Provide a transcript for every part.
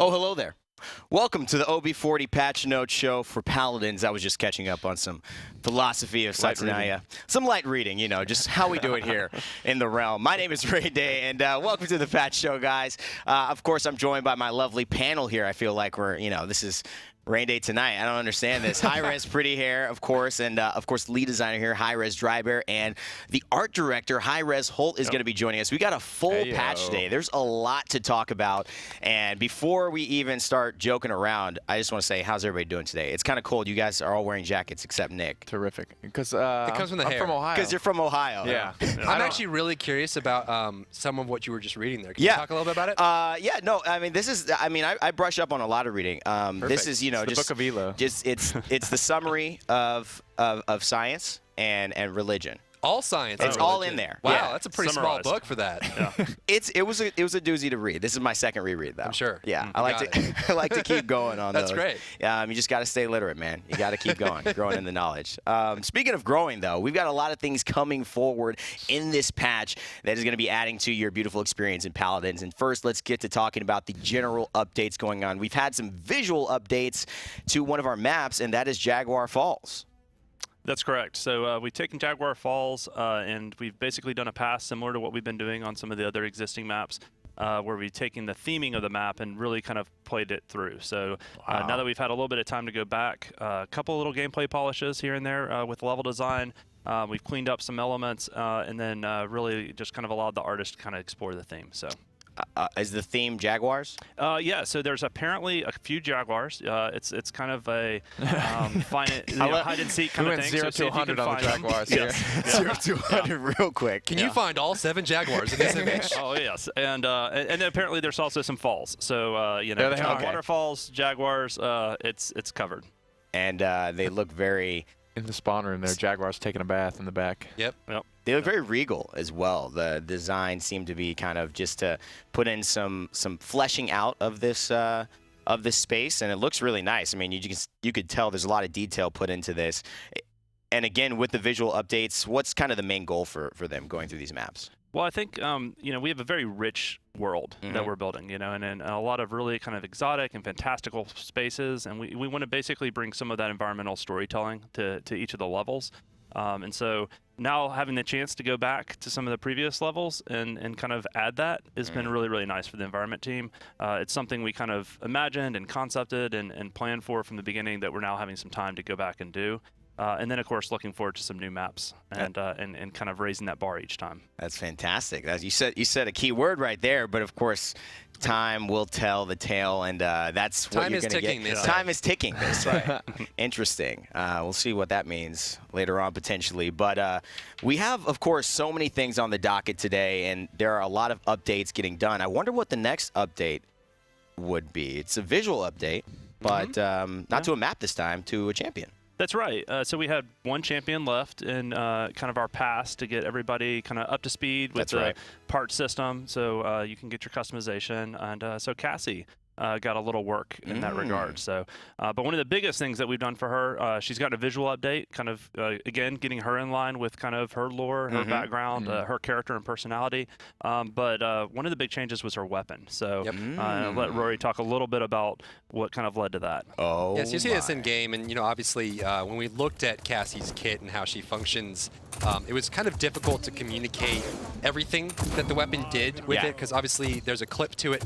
Oh, hello there. Welcome to the OB40 Patch Notes Show for Paladins. I was just catching up on some philosophy of Satyanaya. Some light reading, you know, just how we do it here in the realm. My name is Ray Day, and welcome to the Patch Show, guys. Of course, I'm joined by my lovely panel here. I feel like we're, you know, this is rain day tonight. I don't understand this. Hi-Rez Pretty Hair, of course, and of course, lead designer here, Hi-Rez Dry Bear, and the art director, Hi-Rez Holt, is going to be joining us. We got a full patch day. There's a lot to talk about, and before we even start joking around, I just want to say, how's everybody doing today? It's kind of cold. You guys are all wearing jackets except Nick. Terrific. Because it comes from the hair. I'm from Ohio. Because you're from Ohio. Yeah. I'm actually really curious about some of what you were just reading there. Can you talk a little bit about it? Yeah, no, I mean, this is, I mean, I brush up on a lot of reading. This is, you know, it's the Book of Elo. Just it's the summary of science and religion. All science. It's all in there. Wow, Yeah. that's a pretty small book for that. Yeah. It was a doozy to read. This is my second reread, though. I'm sure. Yeah, I like to I like to keep going on That's those. great. You just got to stay literate, man. You got to keep going, growing in the knowledge. Speaking of growing, though, we've got a lot of things coming forward in this patch that is going to be adding to your beautiful experience in Paladins. And first, let's get to talking about the general updates going on. We've had some visual updates to one of our maps, and that is Jaguar Falls. That's correct. So we've taken Jaguar Falls and we've basically done a pass similar to what we've been doing on some of the other existing maps, where we've taken the theming of the map and really kind of played it through. So now that we've had a little bit of time to go back, a couple little gameplay polishes here and there with level design, we've cleaned up some elements and then really just kind of allowed the artist to kind of explore the theme. So. Is the theme Jaguars? Yeah, so there's apparently a few Jaguars. It's kind of a hide and seek kind of thing. 0 to 100 on the Jaguars. Yes. 0 to 100 real quick. Can you find all 7 Jaguars in this image? Oh yes, and then apparently there's also some falls. So you know, waterfalls, Jaguars, it's covered. And they look very. In the spawner in there, Jaguars taking a bath in the back. Yep. They look very regal as well. The design seemed to be kind of just to put in some fleshing out of this space, and it looks really nice. I mean, you could tell there's a lot of detail put into this. And again, with the visual updates, what's kind of the main goal for them going through these maps? Well, I think you know, we have a very rich world that we're building, you know, and a lot of really kind of exotic and fantastical spaces, and we want to basically bring some of that environmental storytelling to each of the levels. And so now having the chance to go back to some of the previous levels and kind of add that has been really, really nice for the environment team. It's something we kind of imagined and concepted and planned for from the beginning that we're now having some time to go back and do. And then, of course, looking forward to some new maps and kind of raising that bar each time. That's fantastic. You said a key word right there, but of course, time will tell the tale, and that's what you're going to get. Time is ticking. That's right. Interesting. We'll see what that means later on potentially. But we have, of course, so many things on the docket today, and there are a lot of updates getting done. I wonder what the next update would be. It's a visual update, but not to a map this time, to a champion. That's right. So we had one champion left in kind of our pass to get everybody kind of up to speed with the part system, so you can get your customization. And so Cassie got a little work in that regard. So, but one of the biggest things that we've done for her, she's got a visual update, kind of again getting her in line with kind of her lore, her background, her character and personality. But one of the big changes was her weapon. So I'll let Rory talk a little bit about what kind of led to that. Oh, yes, you see this in game, and you know, obviously, when we looked at Cassie's kit and how she functions, it was kind of difficult to communicate everything that the weapon did with it, because obviously there's a clip to it.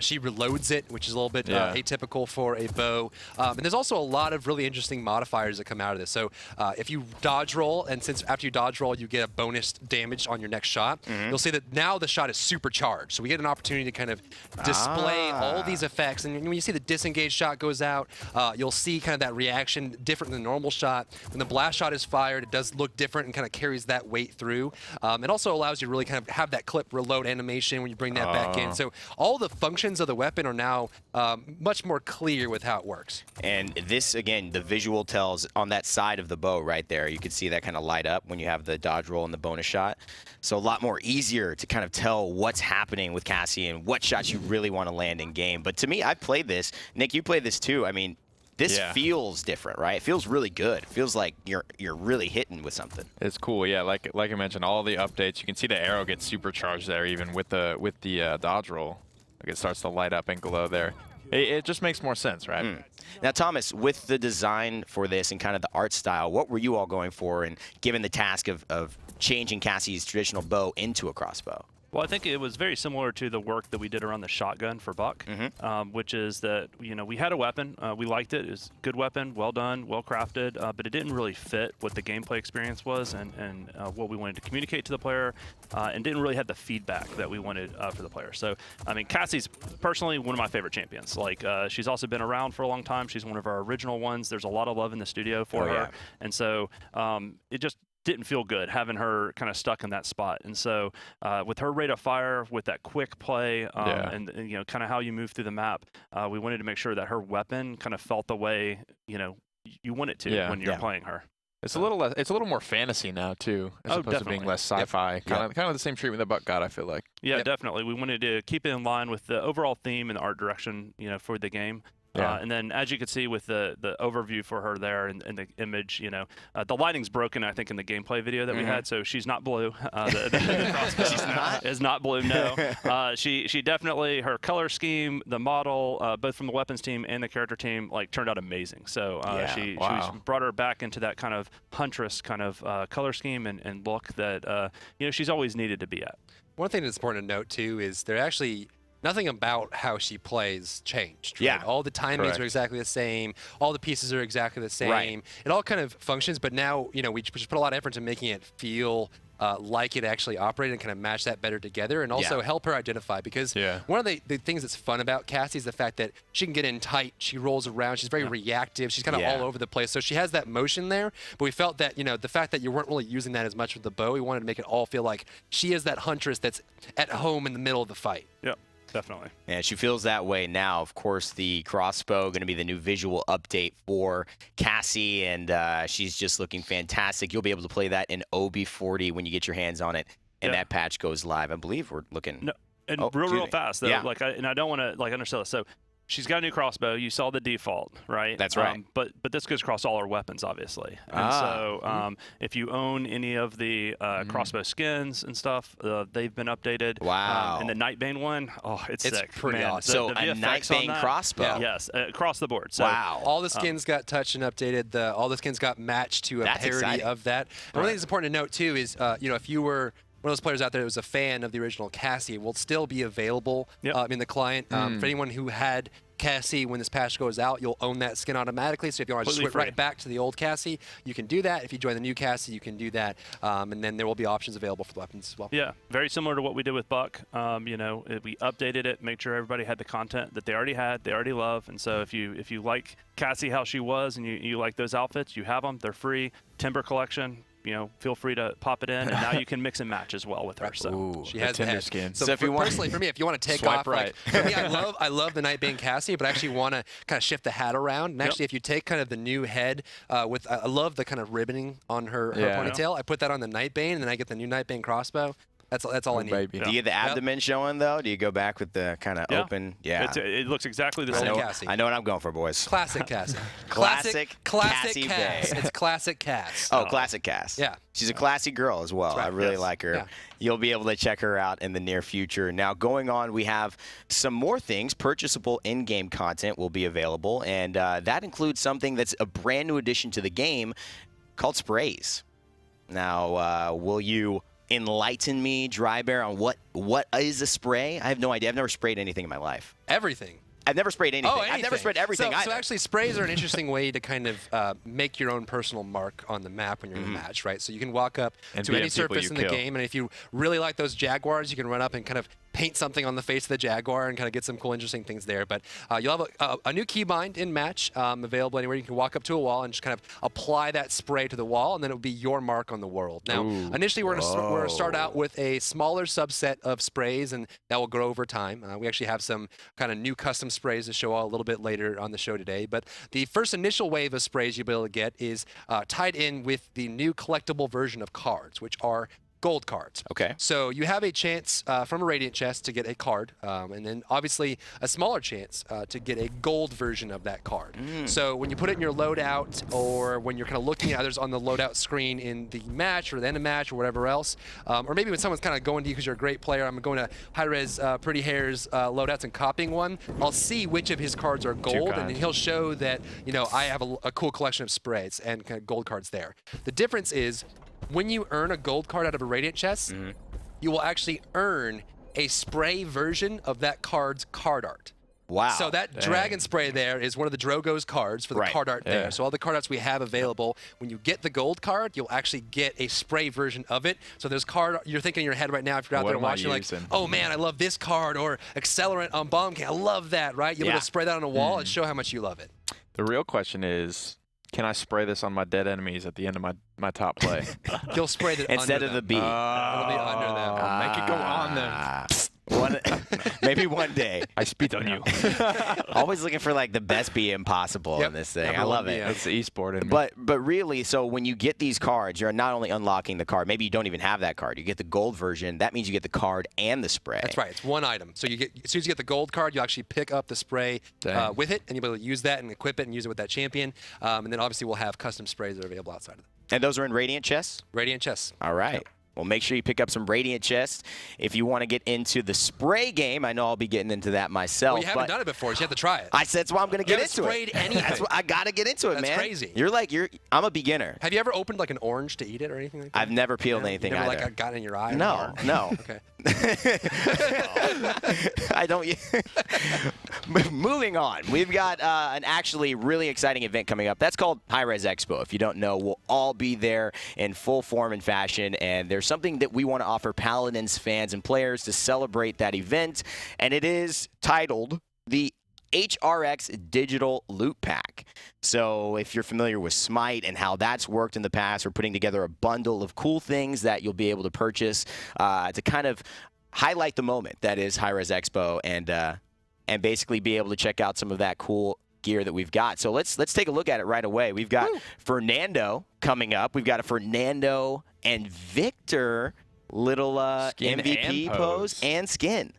She reloads it, which is a little bit atypical for a bow. And there's also a lot of really interesting modifiers that come out of this. So if you dodge roll, and since after you dodge roll, you get a bonus damage on your next shot, you'll see that now the shot is supercharged. So we get an opportunity to kind of display all these effects. And when you see the disengaged shot goes out, you'll see kind of that reaction different than the normal shot. When the blast shot is fired, it does look different and kind of carries that weight through. It also allows you to really kind of have that clip reload animation when you bring that back in. So all the functions of the weapon are now much more clear with how it works. And this, again, the visual tells on that side of the bow right there. You can see that kind of light up when you have the dodge roll and the bonus shot. So a lot more easier to kind of tell what's happening with Cassie and what shots you really want to land in game. But to me, I've played this. Nick, you played this too. I mean, this feels different, right? It feels really good. It feels like you're really hitting with something. It's cool, yeah. Like I mentioned, all the updates. You can see the arrow gets supercharged there, even with the dodge roll. Like it starts to light up and glow there. It just makes more sense, right? Now, Thomas, with the design for this and kind of the art style, what were you all going for and given the task of changing Cassie's traditional bow into a crossbow? Well, I think it was very similar to the work that we did around the shotgun for Buck, which is that, we had a weapon. We liked it. It was a good weapon, well done, well crafted, but it didn't really fit what the gameplay experience was and what we wanted to communicate to the player, and didn't really have the feedback that we wanted for the player. So, I mean, Cassie's personally one of my favorite champions. Like, she's also been around for a long time. She's one of our original ones. There's a lot of love in the studio for her. Yeah. And so it just didn't feel good having her kind of stuck in that spot. And so with her rate of fire, with that quick play, and kind of how you move through the map, we wanted to make sure that her weapon kind of felt the way you want it to when you're playing her. It's a little more fantasy now too, as opposed to being less sci-fi. Kind of the same treatment that Buck got, I feel like. Yeah, definitely. We wanted to keep it in line with the overall theme and the art direction, for the game. And then, as you can see with the overview for her there and the image, the lighting's broken, I think, in the gameplay video that we had. So she's not blue. The crossbow is not blue. No, she definitely, her color scheme, the model, both from the weapons team and the character team, turned out amazing. So she brought her back into that kind of huntress kind of color scheme and look that she's always needed to be at. One thing that's important to note too is there actually. Nothing about how she plays changed. Right? Yeah. All the timings are exactly the same. All the pieces are exactly the same. Right. It all kind of functions, but now, we just put a lot of effort into making it feel like it actually operated and kind of match that better together and also help her identify. Because one of the things that's fun about Cassie is the fact that she can get in tight. She rolls around. She's very reactive. She's kind of all over the place. So she has that motion there. But we felt that, the fact that you weren't really using that as much with the bow, we wanted to make it all feel like she is that huntress that's at home in the middle of the fight. Yeah. Definitely. And she feels that way now. Of course, the crossbow going to be the new visual update for Cassie, and she's just looking fantastic. You'll be able to play that in OB40 when you get your hands on it, and that patch goes live. I believe we're looking. No, and real fast though. And I don't want to undersell it. So she's got a new crossbow. You saw the default, right? That's right. But this goes across all her weapons, obviously. And so if you own any of the crossbow skins and stuff, they've been updated. Wow. And the Nightbane one, it's sick. Pretty awesome. So the a VFX on Nightbane that, crossbow. Yes, across the board. So, wow. All the skins got touched and updated. All the skins got matched to a parody exciting. of that. And one thing that's important to note too is, if you were one of those players out there that was a fan of the original Cassie, it will still be available in the client. For anyone who had Cassie, when this patch goes out, you'll own that skin automatically. So if you want to switch right back to the old Cassie, you can do that. If you join the new Cassie, you can do that. And then there will be options available for the weapons as well. Yeah, very similar to what we did with Buck. We updated it, made sure everybody had the content that they already love. And so if you like Cassie how she was and you like those outfits, you have them. They're free. Timber collection. Feel free to pop it in, and now you can mix and match as well with her. So she has the Tinder head. skin. So if you want, personally, for me, if you want to take swipe off, right. for me, I love the Nightbane Cassie, but I actually want to kind of shift the hat around. And actually, if you take kind of the new head I love the kind of ribboning on her ponytail. I put that on the Nightbane, and then I get the new Nightbane crossbow. That's all I need. Baby. Do you get the abdomen showing, though? Do you go back with the kind of open? Yeah. It looks exactly the same. Cassie. I know what I'm going for, boys. Classic Cassie. Classic Classic Cassie Cass. Bay. It's classic Cass. Oh, classic Cass. Yeah. She's a classy girl as well. Right. I really Yes. like her. Yeah. You'll be able to check her out in the near future. Now, going on, we have some more things. Purchasable in-game content will be available, and that includes something that's a brand new addition to the game called sprays. Now, will you enlighten me, Dry Bear, on what is a spray? I have no idea. I've never sprayed anything in my life. Everything. I've never sprayed anything. Oh, I've never sprayed everything So either. actually, sprays are an interesting way to kind of make your own personal mark on the map when you're in a match, right? So you can walk up And to beat any up people surface you in the kill. game, and if you really like those Jaguars, you can run up and kind of paint something on the face of the Jaguar and kind of get some cool, interesting things there. But you'll have a new keybind in match available anywhere. You can walk up to a wall and just kind of apply that spray to the wall, and then it'll be your mark on the world. Now, initially, we're going to start out with a smaller subset of sprays, and that will grow over time. We actually have some kind of new custom sprays to show a little bit later on the show today. But the first initial wave of sprays you'll be able to get is tied in with the new collectible version of cards, which are gold cards. Okay. So you have a chance from a Radiant chest to get a card, and then obviously a smaller chance to get a gold version of that card. So when you put it in your loadout, or when you're kind of looking at others on the loadout screen in the match or the end of match or whatever else, or maybe when someone's kind of going to you because you're a great player, I'm going to Hi-Rez Pretty Hair's loadouts and copying one, I'll see which of his cards are gold, and then he'll show that, you know, I have a cool collection of sprays and kind of gold cards there. The difference is, when you earn a gold card out of a Radiant chest, you will actually earn a spray version of that card's card art. Wow. So that dragon spray there is one of the Drogo's cards for the card art there. So all the card arts we have available, when you get the gold card, you'll actually get a spray version of it. So there's card, you're thinking in your head right now, if you're out there watching, like, oh man, I love this card, or Accelerant on Bomb Can, I love that, right? You're able to spray that on a wall and show how much you love it. The real question is, can I spray this on my dead enemies at the end of my top play? You'll spray that instead of the B. It'll be under them. Make it go on them. Maybe one day. I spit on you. Always looking for like the best BM possible in this thing. I love it. It's the esport in me. But really, so when you get these cards, you're not only unlocking the card. Maybe you don't even have that card. You get the gold version. That means you get the card and the spray. That's right. It's one item. So you get, as soon as you get the gold card, you actually pick up the spray with it, and you'll be able to use that and equip it and use it with that champion. And then obviously we'll have custom sprays that are available outside of it. And those are in Radiant chests? Radiant chests. All right. Yep. Well, make sure you pick up some Radiant chests. If you want to get into the spray game, I know I'll be getting into that myself. Well, you haven't done it before, so you have to try it. I said that's why I'm going to get into it. Anything. That's what, I got to get into it, man. That's crazy. I'm a beginner. Have you ever opened like an orange to eat it or anything like that? I've never peeled anything never, either. Like got it in your eye? No, no. Okay. I don't. Moving on, we've got an actually really exciting event coming up. That's called Hi-Rez Expo. If you don't know, we'll all be there in full form and fashion, and there's something that we want to offer Paladins fans and players to celebrate that event, and it is titled the HRX Digital Loot Pack. So if you're familiar with Smite and how that's worked in the past, we're putting together a bundle of cool things that you'll be able to purchase to kind of highlight the moment that is Hi-Rez Expo, and basically be able to check out some of that cool gear that we've got. So let's take a look at it right away. We've got Fernando coming up. We've got a Fernando and Victor little MVP pose and skin.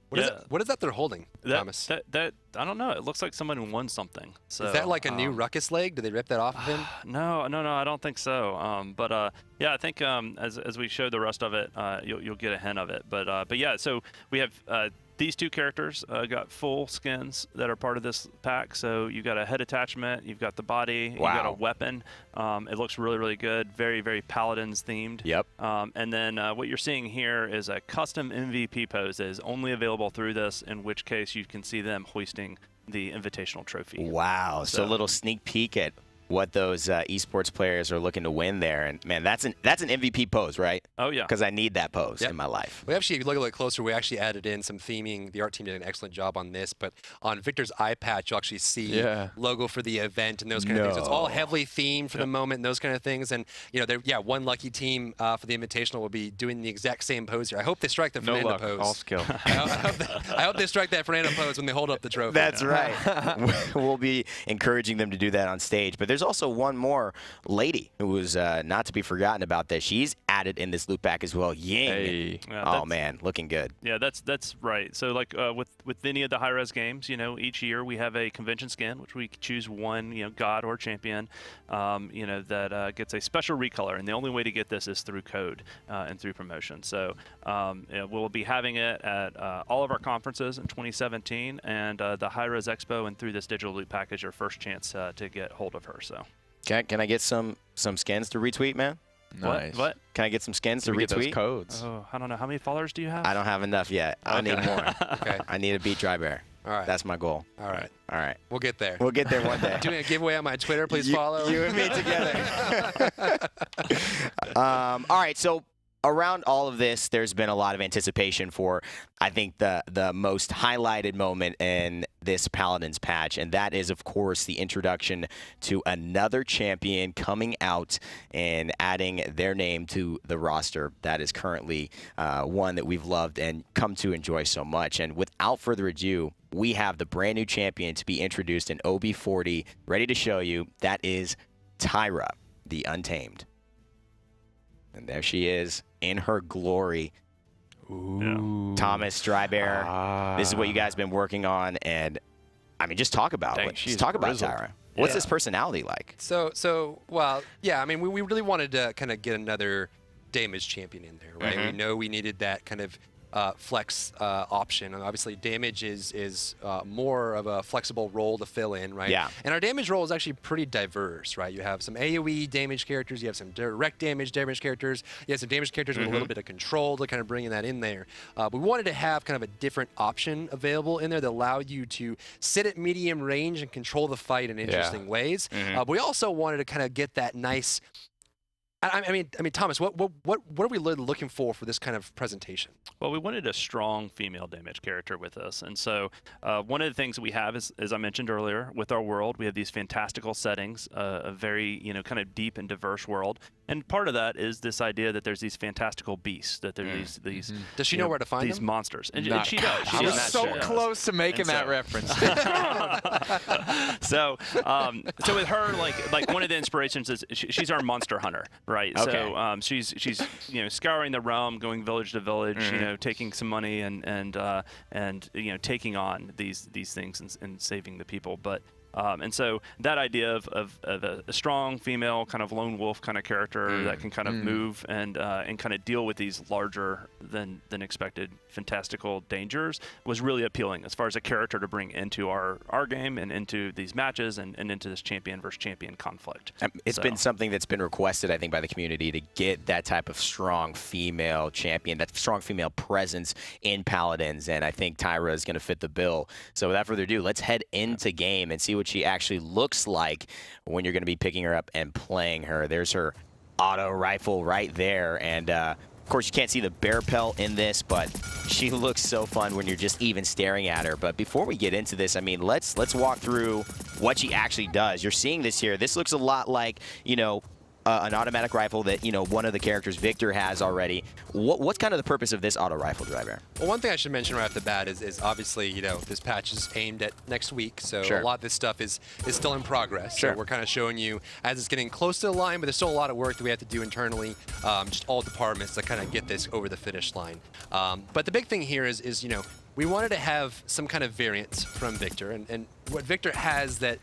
What is that they're holding, Thomas? That I don't know. It looks like someone won something. So, is that like a new Ruckus leg? Did they rip that off of him? No, I don't think so. But yeah, I think as we show the rest of it, you'll get a hint of it. But yeah, so we have these two characters got full skins that are part of this pack. So you've got a head attachment, you've got the body, you've got a weapon. It looks really, really good. Very, very Paladins themed. Yep. And then what you're seeing here is a custom MVP pose that is only available through this, in which case you can see them hoisting the invitational trophy. Wow. So a little sneak peek at what those esports players are looking to win there. And man, that's an MVP pose, right? Oh yeah. Because I need that pose in my life. We actually, if you look a little closer, we actually added in some theming. The art team did an excellent job on this, but on Victor's eye patch, you'll actually see logo for the event and those kind of things. So it's all heavily themed for the moment and those kind of things. And you know, one lucky team for the Invitational will be doing the exact same pose here. I hope they strike the Fernando pose. All skill. I hope they strike that Fernando pose when they hold up the trophy. That's right. We'll be encouraging them to do that on stage. But there's also one more lady who was not to be forgotten about this. She's added in this loot pack as well. Ying. Hey. Oh man, looking good. Yeah, that's right. So like with any of the Hi-Rez games, you know, each year we have a convention skin, which we choose one, you know, god or champion, you know, that gets a special recolor, and the only way to get this is through code and through promotion. So you know, we'll be having it at all of our conferences in 2017, and the Hi-Rez Expo, and through this digital loot pack is your first chance to get hold of her. So. Can I get some skins to retweet, man? Nice. What? Can I get some skins to retweet? retweet? Those codes. Oh, I don't know. How many followers do you have? I don't have enough yet. I need more. Okay. I need to beat Dry Bear. All right. That's my goal. All right. All right. We'll get there. We'll get there one day. Doing a giveaway on my Twitter. Please follow. You and me together. All right. So around all of this, there's been a lot of anticipation for, I think, the most highlighted moment in this Paladins patch, and that is, of course, the introduction to another champion coming out and adding their name to the roster that is currently one that we've loved and come to enjoy so much. And without further ado, we have the brand new champion to be introduced in OB40, ready to show you. That is Tyra, the Untamed. And there she is in her glory. Ooh. Thomas, Drybear, this is what you guys have been working on. And, I mean, just talk about it. Just talk about Tyra. What's this personality like? Well, yeah, I mean, we really wanted to kind of get another damage champion in there, right? We know we needed that kind of flex option. And obviously, damage is more of a flexible role to fill in, right? Yeah. And our damage role is actually pretty diverse, right? You have some AoE damage characters, you have some direct damage characters, you have some damage characters with a little bit of control to kind of bring that in there. But we wanted to have kind of a different option available in there that allowed you to sit at medium range and control the fight in interesting ways. But we also wanted to kind of get that nice. I mean, Thomas, what are we looking for this kind of presentation? Well, we wanted a strong female damage character with us, and so one of the things we have is, as I mentioned earlier, with our world, we have these fantastical settings, a very kind of deep and diverse world, and part of that is this idea that there's these fantastical beasts, that there's these. Does she know where to find these them? monsters? And she does. I was so close to making that reference. So with her, like one of the inspirations is she's our monster hunter. Right. Okay. So she's scouring the realm, going village to village, taking some money and taking on these things and saving the people. But and so that idea of a strong female kind of lone wolf kind of character that can kind of move and kind of deal with these larger than expected fantastical dangers was really appealing as far as a character to bring into our game and into these matches and into this champion versus champion conflict. It's been something that's been requested, I think, by the community to get that type of strong female champion, that strong female presence in Paladins, and I think Tyra is going to fit the bill. So without further ado, let's head into game and see what she actually looks like when you're going to be picking her up and playing her. There's her auto rifle right there, and of course you can't see the bear pelt in this, but she looks so fun when you're just even staring at her. But before we get into this, I mean, let's walk through what she actually does. You're seeing this here. This looks a lot like, an automatic rifle that, one of the characters, Victor, has already. What's kind of the purpose of this auto rifle, Driver? Well, one thing I should mention right off the bat is obviously, this patch is aimed at next week, so a lot of this stuff is still in progress. So we're kind of showing you as it's getting close to the line, but there's still a lot of work that we have to do internally, just all departments to kind of get this over the finish line. But the big thing here is we wanted to have some kind of variance from Victor, and what Victor has that,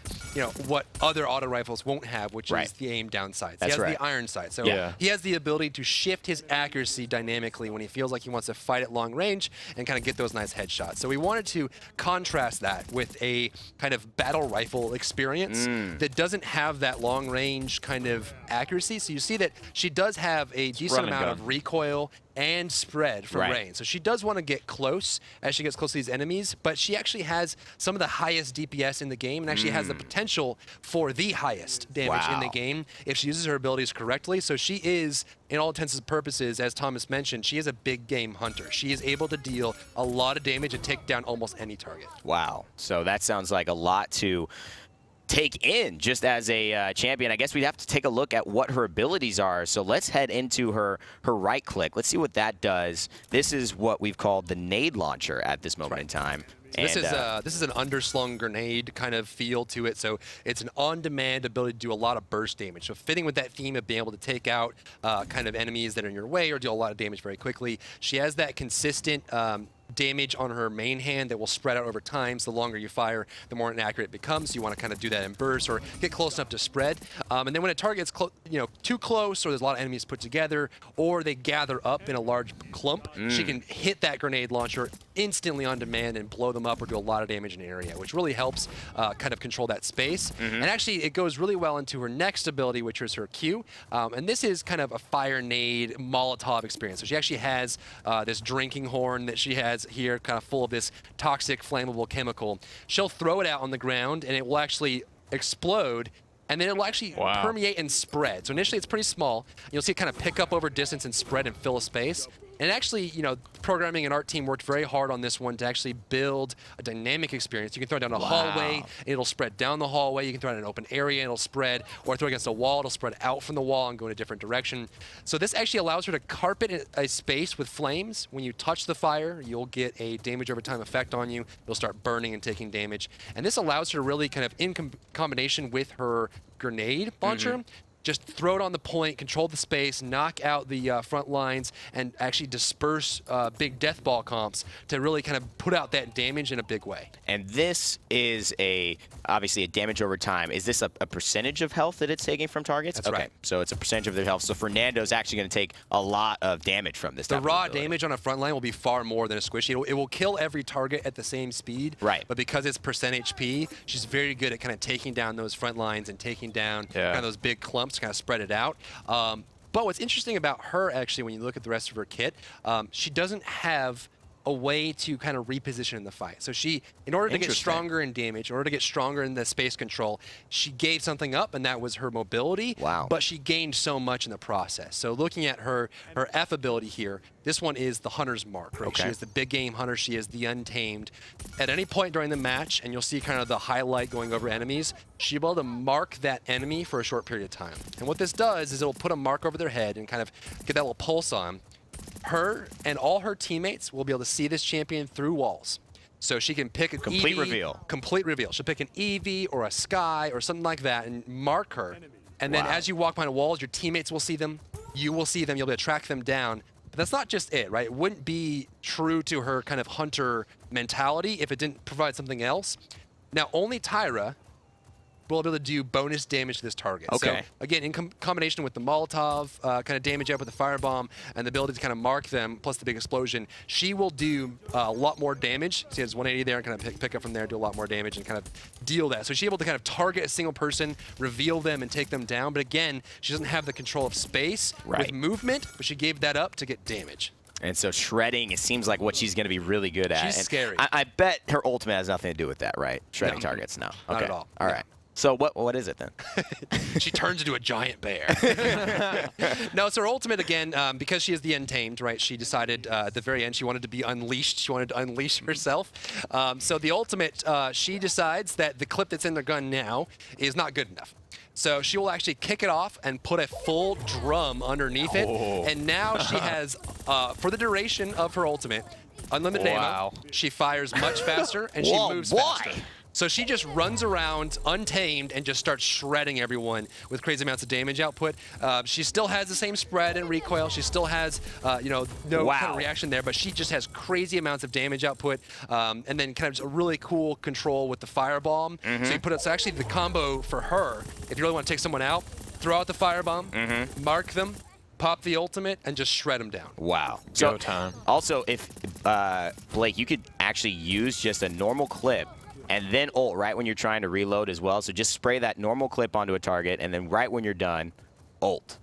what other auto rifles won't have, which is the aim down sights. He has the iron sight. So he has the ability to shift his accuracy dynamically when he feels like he wants to fight at long range and kind of get those nice headshots. So we wanted to contrast that with a kind of battle rifle experience that doesn't have that long range kind of accuracy. So you see that she does have a decent amount of recoil and spread from range. So she does want to get close as she gets close to these enemies, but she actually has some of the highest DPS in the game and actually has the potential for the highest damage in the game if she uses her abilities correctly. So she is, in all intents and purposes, as Thomas mentioned, she is a big game hunter. She is able to deal a lot of damage and take down almost any target. Wow. So that sounds like a lot to take in just as a champion. I guess we'd have to take a look at what her abilities are. So let's head into her right click. Let's see what that does. This is what we've called the nade launcher at this moment in time. So this is an underslung grenade kind of feel to it. So it's an on-demand ability to do a lot of burst damage. So fitting with that theme of being able to take out kind of enemies that are in your way or deal a lot of damage very quickly. She has that consistent damage on her main hand that will spread out over time. So the longer you fire, the more inaccurate it becomes. So you want to kind of do that in bursts or get close enough to spread. And then when a target's too close, or there's a lot of enemies put together, or they gather up in a large clump, she can hit that grenade launcher instantly on demand and blow them up or do a lot of damage in an area, which really helps kind of control that space. And actually, it goes really well into her next ability, which is her Q. And this is kind of a fire nade Molotov experience. So she actually has this drinking horn that she has here, kind of full of this toxic, flammable chemical. She'll throw it out on the ground, and it will actually explode, and then it will actually permeate and spread. So initially, it's pretty small. You'll see it kind of pick up over distance and spread and fill a space. And actually, programming and art team worked very hard on this one to actually build a dynamic experience. You can throw it down a hallway, and it'll spread down the hallway. You can throw it in an open area, and it'll spread. Or throw it against a wall, it'll spread out from the wall and go in a different direction. So this actually allows her to carpet a space with flames. When you touch the fire, you'll get a damage over time effect on you. You'll start burning and taking damage. And this allows her to really kind of, in combination with her grenade launcher, just throw it on the point, control the space, knock out the front lines, and actually disperse big death ball comps to really kind of put out that damage in a big way. And this is obviously a damage over time. Is this a percentage of health that it's taking from targets? That's right. So it's a percentage of their health. So Fernando's actually going to take a lot of damage from this. The raw damage on a front line will be far more than a squishy. It will kill every target at the same speed. Right. But because it's percent HP, she's very good at kind of taking down those front lines and taking down kind of those big clumps to kind of spread it out. But what's interesting about her, actually, when you look at the rest of her kit, she doesn't have a way to kind of reposition in the fight. So she, in order to get stronger in damage, in order to get stronger in the space control, she gave something up, and that was her mobility. Wow. But she gained so much in the process. So looking at her F ability here, this one is the Hunter's Mark, right? Okay. She is the big game hunter. She is the Untamed. At any point during the match, and you'll see kind of the highlight going over enemies, she'll be able to mark that enemy for a short period of time. And what this does is it'll put a mark over their head and kind of get that little pulse on. Her and all her teammates will be able to see this champion through walls. So she can pick a complete EV, reveal. Complete reveal. She'll pick an EV or a Sky or something like that and mark her. And then as you walk behind the walls, your teammates will see them. You will see them. You'll be able to track them down. But that's not just it, right? It wouldn't be true to her kind of hunter mentality if it didn't provide something else. Now, only Tyra will be able to do bonus damage to this target. Okay. So, again, in combination with the Molotov, kind of damage up with the Firebomb, and the ability to kind of mark them, plus the big explosion, she will do a lot more damage. She has 180 there and kind of pick up from there, do a lot more damage, and kind of deal that. So she's able to kind of target a single person, reveal them, and take them down. But again, she doesn't have the control of space with movement, but she gave that up to get damage. And so shredding, it seems like what she's going to be really good at. She's scary. I bet her ultimate has nothing to do with that, right? Shredding targets? No. Not at all. All right. So what is it then? She turns into a giant bear. No, it's her ultimate again, because she is the Untamed, right? She decided at the very end she wanted to be unleashed. She wanted to unleash herself. So the ultimate, she decides that the clip that's in their gun now is not good enough. So she will actually kick it off and put a full drum underneath it. And now she has, for the duration of her ultimate, unlimited ammo. She fires much faster and she moves faster. So she just runs around untamed and just starts shredding everyone with crazy amounts of damage output. She still has the same spread and recoil. She still has, no kind of reaction there, but she just has crazy amounts of damage output. And then kind of just a really cool control with the Firebomb. So you put it, so actually the combo for her, if you really want to take someone out, throw out the Firebomb, mark them, pop the ultimate, and just shred them down. Wow. Go time. Also, if, Blake, you could actually use just a normal clip and then ult right when you're trying to reload as well. So just spray that normal clip onto a target, and then right when you're done, ult.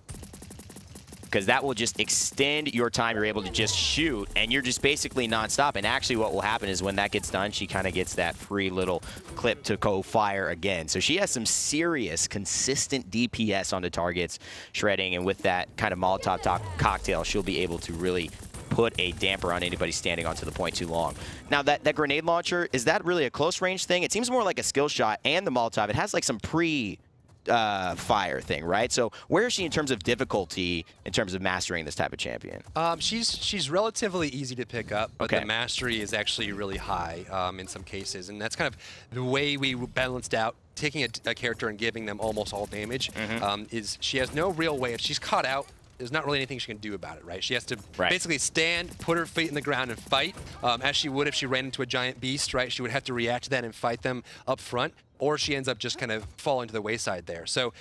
Because that will just extend your time you're able to just shoot, and you're just basically nonstop. And actually what will happen is when that gets done, she kind of gets that free little clip to go fire again. So she has some serious, consistent DPS on the targets, shredding, and with that kind of Molotov cocktail, she'll be able to really put a damper on anybody standing onto the point too long. Now, that grenade launcher, is that really a close range thing? It seems more like a skill shot, and the Molotov, it has like some fire thing, right? So where is she in terms of difficulty in terms of mastering this type of champion? She's relatively easy to pick up, but the mastery is actually really high in some cases, and that's kind of the way we balanced out taking a character and giving them almost all damage. Is she has no real way, if she's caught out, there's not really anything she can do about it, right? She has to basically stand, put her feet in the ground, and fight, as she would if she ran into a giant beast, right? She would have to react to that and fight them up front, or she ends up just kind of falling to the wayside there. So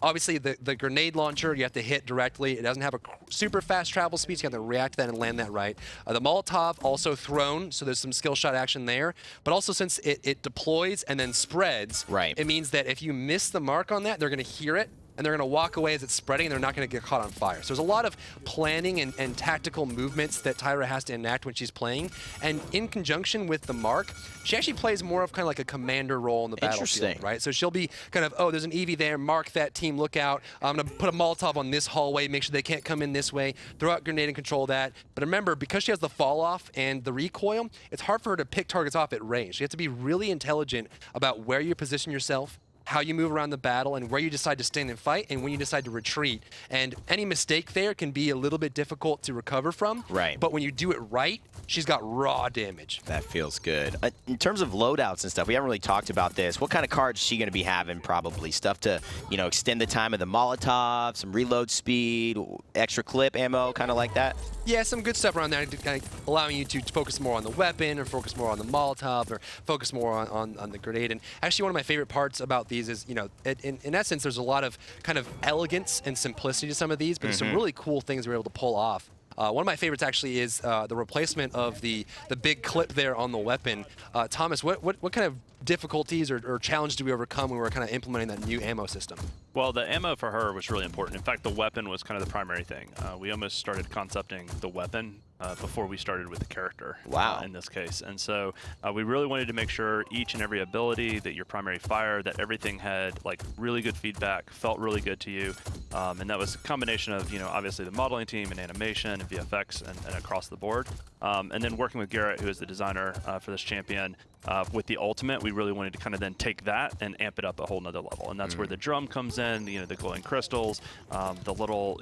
obviously the grenade launcher, you have to hit directly. It doesn't have a super fast travel speed, so you have to react to that and land that right. The Molotov also thrown, so there's some skill shot action there. But also since it deploys and then spreads, it means that if you miss the mark on that, they're going to hear it, and they're going to walk away as it's spreading, and they're not going to get caught on fire. So there's a lot of planning and tactical movements that Tyra has to enact when she's playing. And in conjunction with the mark, she actually plays more of kind of like a commander role in the battlefield, right? So she'll be kind of, oh, there's an EV there, mark that team, look out. I'm going to put a Molotov on this hallway, make sure they can't come in this way, throw out grenade and control that. But remember, because she has the fall off and the recoil, it's hard for her to pick targets off at range. You have to be really intelligent about where you position yourself, how you move around the battle and where you decide to stand and fight and when you decide to retreat. And any mistake there can be a little bit difficult to recover from. Right. But when you do it right, she's got raw damage. That feels good. In terms of loadouts and stuff, we haven't really talked about this. What kind of cards is she going to be having? Probably stuff to, extend the time of the Molotov, some reload speed, extra clip ammo, kind of like that? Yeah, some good stuff around there, kind of allowing you to focus more on the weapon or focus more on the Molotov or focus more on the grenade. And actually, one of my favorite parts about these is, in essence, there's a lot of kind of elegance and simplicity to some of these, but there's some really cool things we're able to pull off. One of my favorites actually is the replacement of the big clip there on the weapon. Thomas, what kind of difficulties or challenges do we overcome when we were kind of implementing that new ammo system? Well, the ammo for her was really important. In fact, the weapon was kind of the primary thing. We almost started concepting the weapon before we started with the character. Wow. In this case. And so we really wanted to make sure each and every ability, that your primary fire, that everything had like really good feedback, felt really good to you. And that was a combination of, obviously the modeling team and animation and VFX and across the board. And then working with Garrett, who is the designer for this champion, with the ultimate, we really wanted to kind of then take that and amp it up a whole nother level. And that's where the drum comes in, the glowing crystals, the little,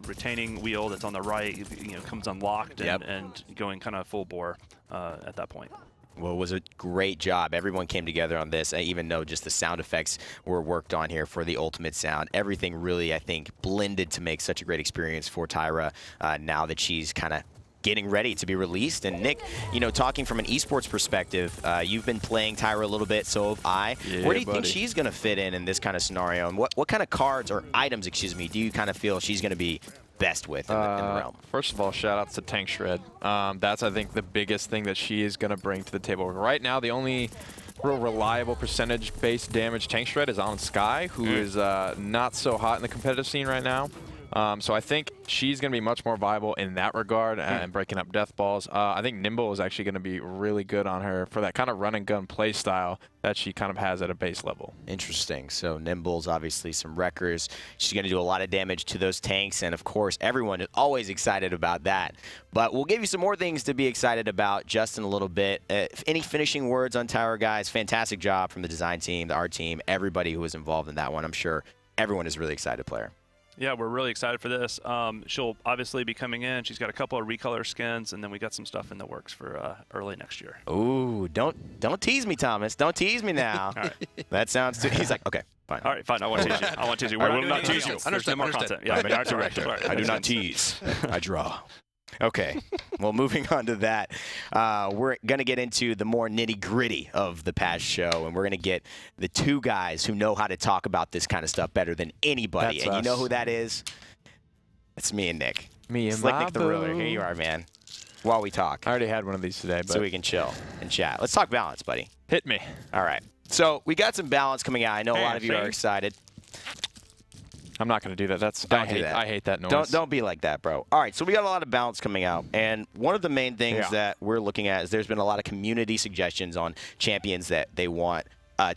retaining wheel that's on the right, comes unlocked and going kind of full bore at that point. Well, it was a great job. Everyone came together on this. I even know just the sound effects were worked on here for the ultimate sound. Everything really, I think, blended to make such a great experience for Tyra now that she's kind of getting ready to be released. And Nick, talking from an esports perspective, you've been playing Tyra a little bit, so have I. Yeah, Where do you think she's going to fit in this kind of scenario? And what kind of cards or items, do you kind of feel she's going to be best with in the realm? First of all, shout outs to Tank Shred. That's, I think, the biggest thing that she is going to bring to the table. Right now, the only real reliable percentage-based damage Tank Shred is on Sky, who is not so hot in the competitive scene right now. So I think she's going to be much more viable in that regard and breaking up death balls. I think Nimble is actually going to be really good on her for that kind of run and gun play style that she kind of has at a base level. Interesting. So Nimble's obviously some wreckers. She's going to do a lot of damage to those tanks, and of course everyone is always excited about that. But we'll give you some more things to be excited about just in a little bit. Any finishing words on Tyra, guys? Fantastic job from the design team, the art team, everybody who was involved in that one. I'm sure everyone is really excited to play her. Yeah, we're really excited for this. She'll obviously be coming in. She's got a couple of recolor skins, and then we got some stuff in the works for early next year. Ooh, don't tease me, Thomas. Don't tease me now. All right. That sounds too. He's like, okay, fine. All right, fine. I want to tease you. I want to tease you. I will not tease you. Understood. More content. Yeah, I'm an art sorry, director. sorry. I do not tease. I draw. Okay. Well, moving on to that, we're going to get into the more nitty-gritty of the patch show, and we're going to get the two guys who know how to talk about this kind of stuff better than anybody. That's and you know us. who that is? It's me and Nick. Me and Slick my Nick the Ruler. boo. Here you are, man. While we talk. I already had one of these today, but So we can chill and chat. Let's talk balance, buddy. hit me. All right. So we got some balance coming out. I know a lot of you are Fancy. excited. I'm not going to do that. I hate that noise. Don't be like that, bro. All right, so we got a lot of balance coming out, and one of the main things that we're looking at is there's been a lot of community suggestions on champions that they want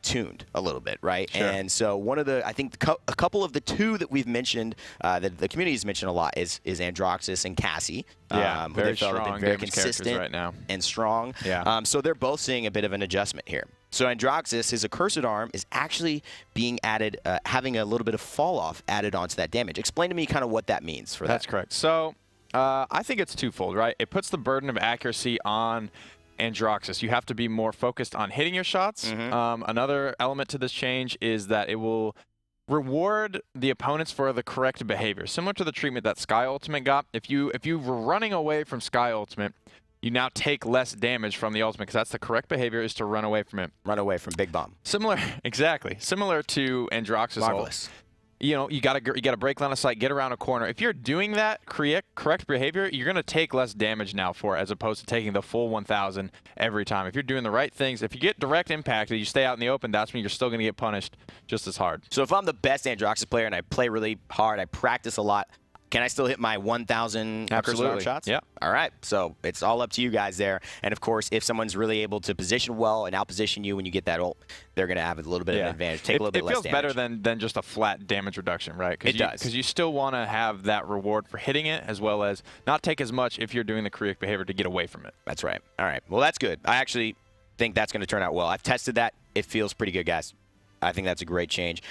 tuned a little bit, right? Sure. And so one of the, I think a couple of the two that we've mentioned, that the community's mentioned a lot is Androxus and Cassie. Yeah, who very they felt have strong been very damage characters consistent right now. and strong. Yeah. So they're both seeing a bit of an adjustment here. So Androxus, his accursed arm, is actually being added, having a little bit of fall off added onto that damage. Explain to me kind of what that means for That's that. correct. So I think it's twofold, right? It puts the burden of accuracy on Androxus. You have to be more focused on hitting your shots. Another element to this change is that it will reward the opponents for the correct behavior, similar to the treatment that Sky Ultimate got. If you were running away from Sky Ultimate, you now take less damage from the ultimate because that's the correct behavior, is to run away from it. Run away from Big Bomb. Similar to Androxus. Marvelous. You know, you gotta break line of sight, get around a corner. If you're doing that correct behavior, you're gonna take less damage now for it, as opposed to taking the full 1,000 every time. If you're doing the right things, if you get direct impact and you stay out in the open, that's when you're still gonna get punished just as hard. So if I'm the best Androxus player and I play really hard, I practice a lot, can I still hit my 1,000 accursed arm shots? Yeah. All right. So it's all up to you guys there. And of course, if someone's really able to position well and outposition you when you get that ult, they're going to have a little bit of an advantage. Take a little bit less damage. It feels better than just a flat damage reduction, right? It does. Because you still want to have that reward for hitting it, as well as not take as much if you're doing the correct behavior to get away from it. That's right. All right. Well, that's good. I actually think that's going to turn out well. I've tested that. It feels pretty good, guys. I think that's a great change.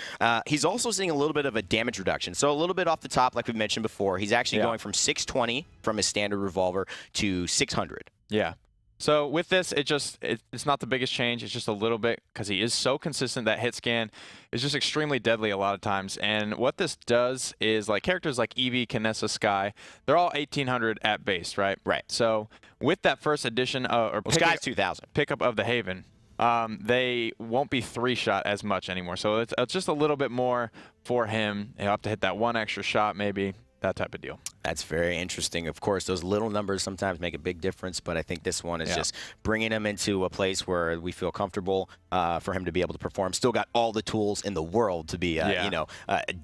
He's also seeing a little bit of a damage reduction. So a little bit off the top, like we mentioned before, he's actually going from 620 from his standard revolver to 600. Yeah. So with this, it's not the biggest change. It's just a little bit because he is so consistent that hit scan is just extremely deadly a lot of times. And what this does is like characters like Eevee, Kinessa, Sky, they're all 1800 at base, right? Right. So with that first edition Sky's 2000 pickup of the Haven, they won't be 3-shot as much anymore. So it's just a little bit more for him. He'll have to hit that one extra shot maybe. That type of deal. That's very interesting. Of course, those little numbers sometimes make a big difference, but I think this one is just bringing him into a place where we feel comfortable for him to be able to perform. Still got all the tools in the world to be, a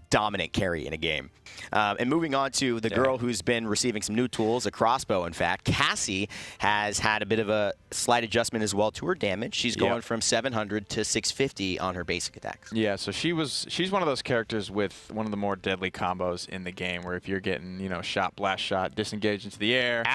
dominant carry in a game. And moving on to the girl who's been receiving some new tools, a crossbow, in fact. Cassie has had a bit of a slight adjustment as well to her damage. She's going from 700 to 650 on her basic attacks. Yeah, so she's one of those characters with one of the more deadly combos in the game where if you're getting, shot, blast shot, disengage into the air,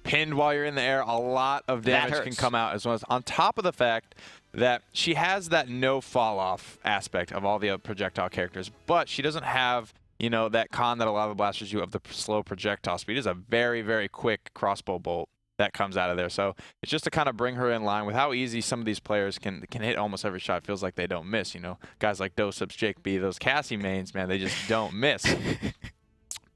pinned while you're in the air, a lot of damage can come out, as well as on top of the fact that she has that no fall off aspect of all the other projectile characters, but she doesn't have that con that a lot of the blasters do of the slow projectile speed. Is a very, very quick crossbow bolt that comes out of there. So it's just to kind of bring her in line with how easy some of these players can hit almost every shot. It feels like they don't miss, Guys like Dosups, Jake B, those Cassie mains, man, they just don't miss.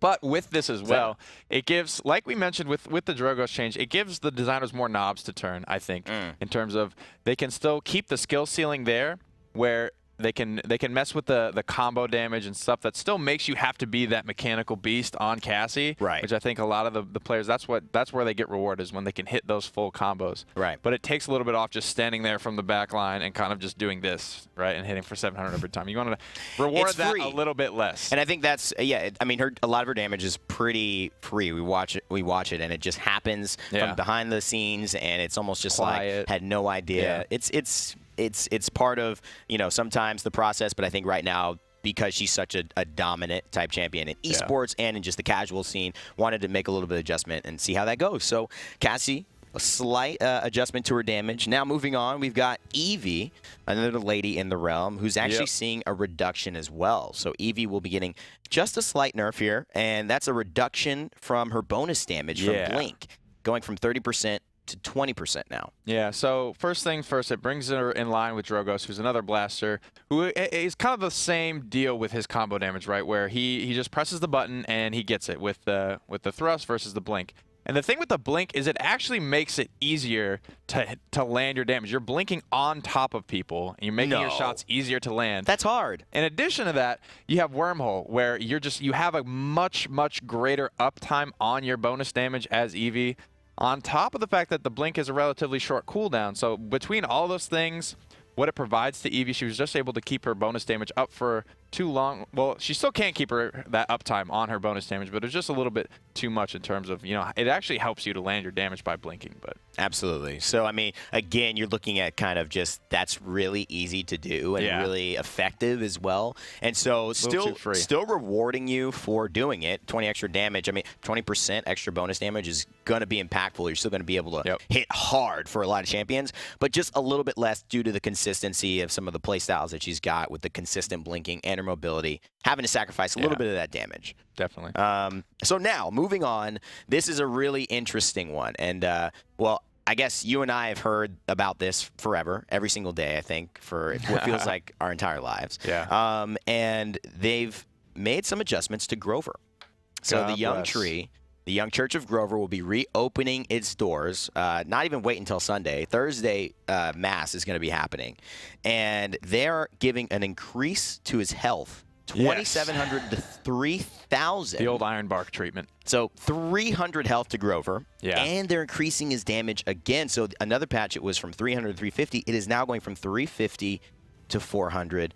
But with this as well, it gives, like we mentioned with the Drogos change, it gives the designers more knobs to turn, I think, in terms of they can still keep the skill ceiling there where they can mess with the combo damage and stuff that still makes you have to be that mechanical beast on Cassie, right? Which I think a lot of the players, that's where they get rewarded, is when they can hit those full combos, right? But it takes a little bit off just standing there from the back line and kind of just doing this, right, and hitting for 700 every time. You want to reward that a little bit less, and I think that's I mean, a lot of her damage is pretty free. We watch it, and it just happens from behind the scenes, and it's almost just quiet. like had no idea. It's part of sometimes the process, but I think right now, because she's such a dominant type champion in esports and in just the casual scene, wanted to make a little bit of adjustment and see how that goes. So Cassie, a slight adjustment to her damage. Now moving on, we've got Eevee, another lady in the realm, who's actually seeing a reduction as well. So Eevee will be getting just a slight nerf here, and that's a reduction from her bonus damage from Blink, going from 30% to 20% now. Yeah, so first thing first, it brings her in line with Drogos, who's another blaster, who is kind of the same deal with his combo damage, right? Where he just presses the button and he gets it with the thrust versus the blink. And the thing with the blink is it actually makes it easier to land your damage. You're blinking on top of people, and you're making your shots easier to land. That's hard. In addition to that, you have Wormhole, where you have a much, much greater uptime on your bonus damage as Eevee, on top of the fact that the blink is a relatively short cooldown. So between all those things, what it provides to Eevee, she was just able to keep her bonus damage up for too long. Well, she still can't keep that uptime on her bonus damage, but it's just a little bit too much in terms of, it actually helps you to land your damage by blinking. But absolutely. So, I mean, again, you're looking at kind of just that's really easy to do and really effective as well. And so still rewarding you for doing it. 20 extra damage. I mean, 20% extra bonus damage is going to be impactful. You're still going to be able to hit hard for a lot of champions, but just a little bit less due to the consistency of some of the play styles that she's got with the consistent blinking and her mobility, having to sacrifice a little bit of that damage. Definitely. So now, moving on, this is a really interesting one. And, well, I guess you and I have heard about this forever, every single day, I think, for what feels like our entire lives. Yeah. And they've made some adjustments to Grover. So the Young Tree, the Young Church of Grover, will be reopening its doors, not even wait until Sunday. Thursday, Mass is going to be happening. And they're giving an increase to his health, 2,700 to 3,000. The old Iron Bark treatment. So 300 health to Grover. Yeah. And they're increasing his damage again. So another patch, it was from 300 to 350. It is now going from 350 to 400.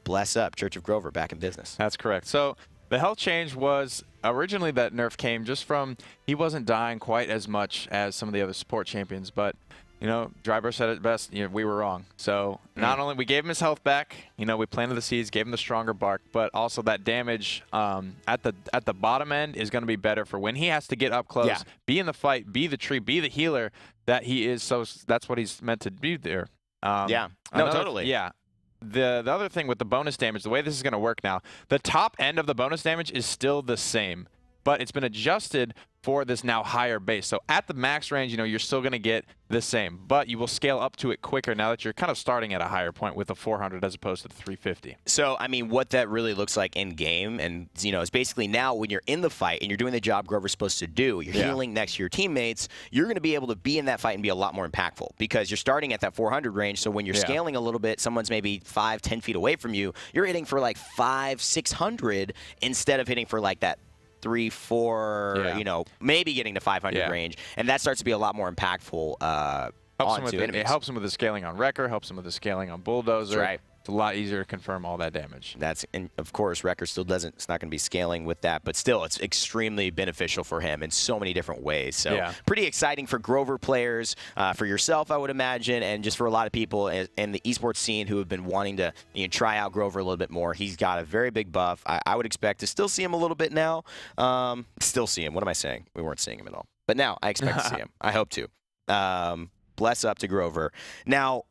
Bless up, Church of Grover, back in business. That's correct. So the health change was originally that nerf came just from he wasn't dying quite as much as some of the other support champions, but Dryber said it best, we were wrong. So not only we gave him his health back, we planted the seeds, gave him the stronger bark, but also that damage at the bottom end is going to be better for when he has to get up close, be in the fight, be the tree, be the healer that he is. So that's what he's meant to be there. No, totally. Yeah. the other thing with the bonus damage, the way this is going to work now, the top end of the bonus damage is still the same, but it's been adjusted for this now higher base. So at the max range, you're still going to get the same, but you will scale up to it quicker now that you're kind of starting at a higher point with the 400 as opposed to the 350. So, I mean, what that really looks like in game, and is basically now when you're in the fight and you're doing the job Grover's supposed to do, you're healing next to your teammates, you're going to be able to be in that fight and be a lot more impactful because you're starting at that 400 range. So when you're scaling a little bit, someone's maybe 5-10 feet away from you, you're hitting for like 500-600 instead of hitting for like that 3-4, maybe getting to 500 range, and that starts to be a lot more impactful. It helps him with the scaling on Wrecker, helps him with the scaling on Bulldozer. Right. It's a lot easier to confirm all that damage. And of course, Wrecker still doesn't. It's not going to be scaling with that, but still, it's extremely beneficial for him in so many different ways. So pretty exciting for Grover players, for yourself, I would imagine, and just for a lot of people in the esports scene who have been wanting to try out Grover a little bit more. He's got a very big buff. I would expect to still see him a little bit now. Still see him. What am I saying? We weren't seeing him at all, but now I expect to see him. I hope to. Bless up to Grover. Now,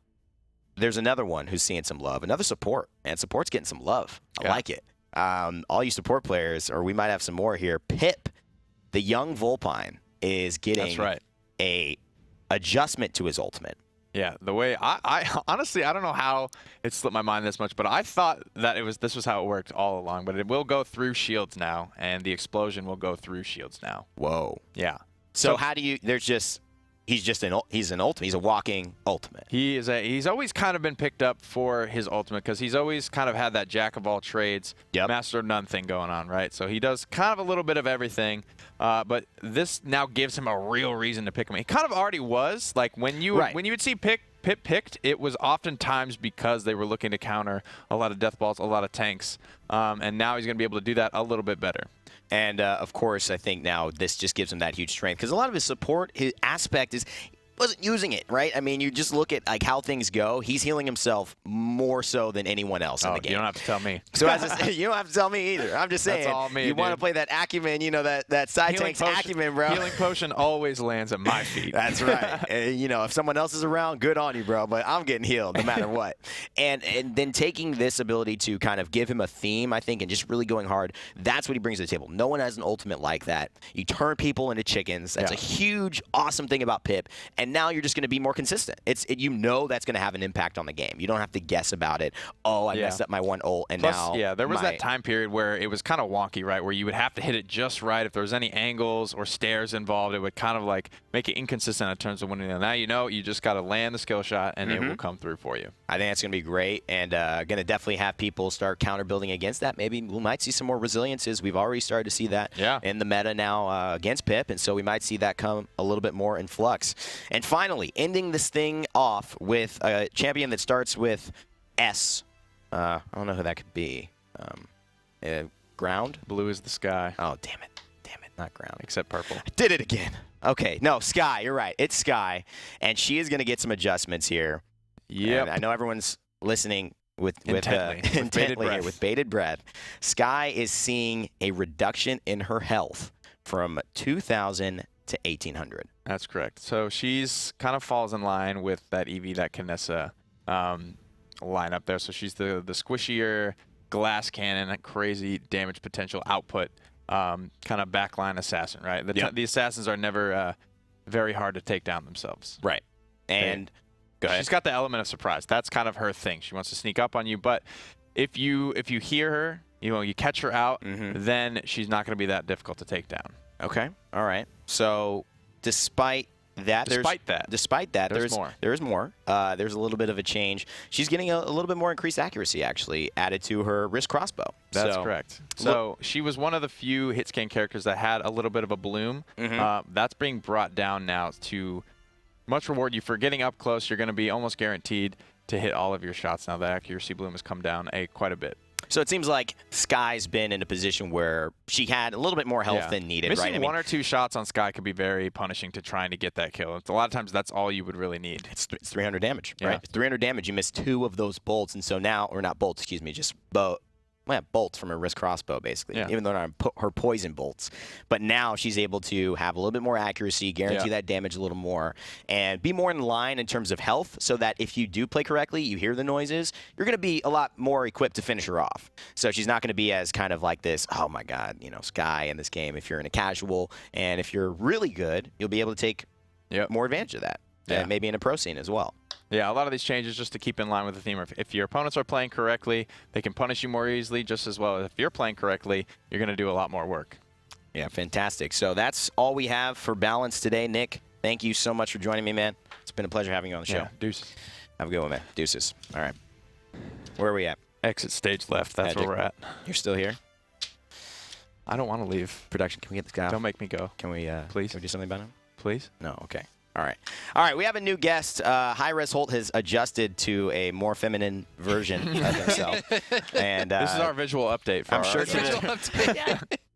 there's another one who's seeing some love, another support, and support's getting some love. I like it. All you support players, or we might have some more here. Pip, the young Vulpine, is getting a adjustment to his ultimate. Yeah, the way I honestly, I don't know how it slipped my mind this much, but I thought that this was how it worked all along. But it will go through shields now, and the explosion will go through shields now. Whoa. Yeah. So how do you? He's an ultimate. He's a walking ultimate. He's always kind of been picked up for his ultimate because he's always kind of had that jack of all trades, master of none thing going on, right? So he does kind of a little bit of everything, but this now gives him a real reason to pick him. He kind of already was. Like when you would see Pip picked, it was oftentimes because they were looking to counter a lot of death balls, a lot of tanks, and now he's going to be able to do that a little bit better. And, of course, I think now this just gives him that huge strength because a lot of his support, his aspect is wasn't using it, right? I mean, you just look at like how things go. He's healing himself more so than anyone else in the game. You don't have to tell me. So you don't have to tell me either. I'm just saying. That's all me, you want to play that acumen, that side healing tank's potion, acumen, bro. Healing potion always lands at my feet. That's right. If someone else is around, good on you, bro. But I'm getting healed no matter what. And then taking this ability to kind of give him a theme, I think, and just really going hard, that's what he brings to the table. No one has an ultimate like that. You turn people into chickens. That's a huge, awesome thing about Pip. And now you're just going to be more consistent. That's going to have an impact on the game. You don't have to guess about it. Oh, I messed up my one ult, and Plus, now there was that time period where it was kind of wonky, right? Where you would have to hit it just right. If there was any angles or stairs involved, it would kind of like make it inconsistent in terms of winning. Now you just got to land the skill shot, and it will come through for you. I think that's going to be great, and going to definitely have people start counter building against that. Maybe we might see some more resiliences. We've already started to see that in the meta now against Pip, and so we might see that come a little bit more in flux. And finally, ending this thing off with a champion that starts with S. I don't know who that could be. Ground? Blue is the sky. Oh, damn it. Not ground. Except purple. I did it again. Okay. No, Sky. You're right. It's Sky. And she is going to get some adjustments here. Yeah. I know everyone's listening with intently here, with bated breath. Sky is seeing a reduction in her health from 2,000 to 1,800. That's correct. So she's kind of falls in line with that Eevee, that Kinessa line up there. So she's the squishier glass cannon, crazy damage potential output kind of backline assassin, right? The assassins are never very hard to take down themselves. Right. And go ahead. She's got the element of surprise. That's kind of her thing. She wants to sneak up on you, but if you hear her, you catch her out, then she's not going to be that difficult to take down. Okay. All right. So despite that, there's more. There's more. There's a little bit of a change. She's getting a little bit more increased accuracy, actually, added to her wrist crossbow. That's correct. So she was one of the few hit scan characters that had a little bit of a bloom. That's being brought down now to much reward you for getting up close. You're going to be almost guaranteed to hit all of your shots now. The accuracy bloom has come down quite a bit. So it seems like Sky's been in a position where she had a little bit more health than needed, Missing right? one or two shots on Sky could be very punishing to trying to get that kill. A lot of times that's all you would really need. It's 300 damage, right? 300 damage. You miss 2 of those bolts, and so now, or not bolts, excuse me, just bow. bolts from her wrist crossbow, basically, Yeah. even though they're not her poison bolts. But now she's able to have a little bit more accuracy, guarantee that damage a little more, and be more in line in terms of health, so that if you do play correctly, you hear the noises, you're going to be a lot more equipped to finish her off. So she's not going to be as kind of like this, oh my god, Skye in this game if you're in a casual. And if you're really good, you'll be able to take more advantage of that. And maybe in a pro scene as well. Yeah, a lot of these changes just to keep in line with the theme. If your opponents are playing correctly, they can punish you more easily just as well. If you're playing correctly, you're going to do a lot more work. Yeah, fantastic. So that's all we have for Balance today. Nick, thank you so much for joining me, man. It's been a pleasure having you on the show. Yeah, deuces. Have a good one, man. Deuces. All right. Where are we at? Exit stage left. That's where we're at. You're still here? I don't want to leave. Production, can we get this guy off? Don't make me go. Can we, please? Can we do something about him? Please? No? Okay. All right. All right, we have a new guest. Hi-Rez Holt has adjusted to a more feminine version of himself. And this is our visual update for I'm sure